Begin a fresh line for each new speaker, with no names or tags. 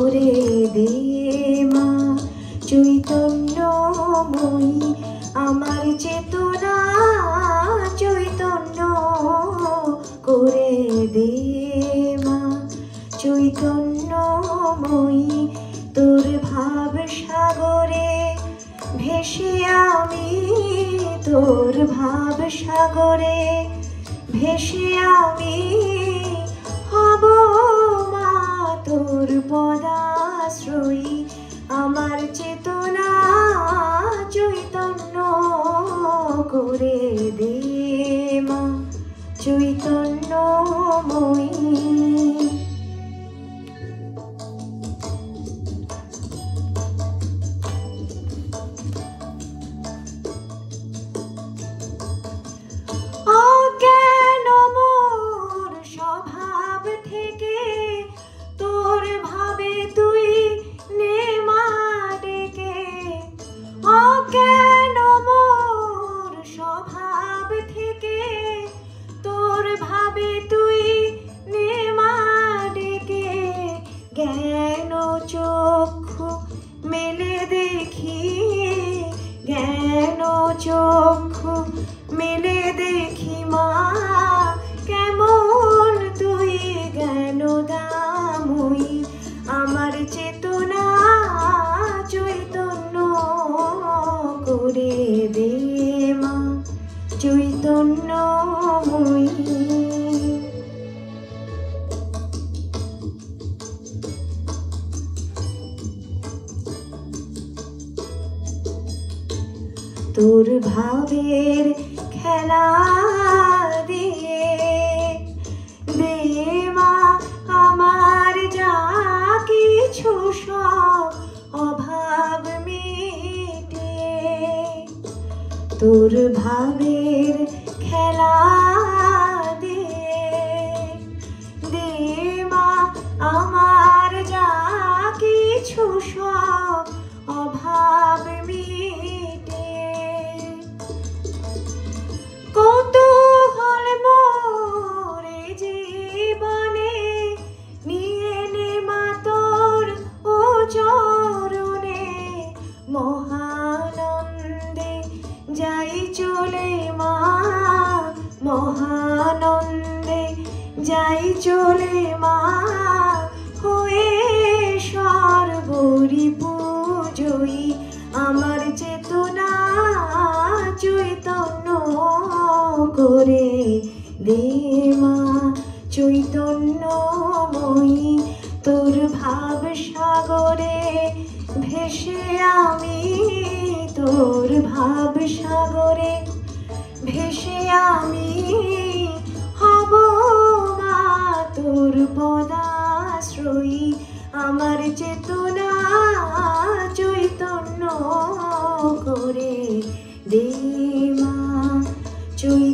করে দে মা চৈতন্যময়ী আমার চেতনা চৈতন্য করে দে মা চৈতন্যময়ী তোর ভাব সাগরে ভেসে আমি তোর ভাব সাগরে ভেসে আমি হব মা তোর পদাশ্রয়ী আমার চেতনা চৈতন্য করে দে মা চৈতন্যময়ী। অজ্ঞান মোর স্বভাব থেকে তোর ভাবে তুই নে মা ডেকে, অজ্ঞান মোর স্বভাব থেকে তোর ভাবে তুই নে মা ডেকে, জ্ঞান চক্ষু মেলে দেখি জ্ঞান চক্ষু মেলে দেখি মা কেমন তুই জ্ঞানদাময়ী আমার চেতনা চৈতন্য করে দে মা চৈতন্যময়ী। তোর ভাবের খেলা দিয়ে দে মা আমার যা কিছু সব অভাব মিটিয়ে, তোর ভাবের খেলা দিয়ে দে মা আমার যা কিছু সব অভাব মিটিয়ে, কৌতূহল মোরে জীবনে নিয়ে নে মা তোর ও চরণে, মহানন্দে যাই চলে মা মহানন্দে যাই চলে মা হয়ে সর্বরিপুজয়ী আমার চেতনা চৈতন্য করে দে মা চৈতন্যময়ী তোর ভাব সাগরে ভেসে আমি তোর ভাব সাগরে ভেসে আমি হব মা তোর পদাশ্রয়ী আমার চেতনা চৈতন্য করে দে মা চৈতন্য।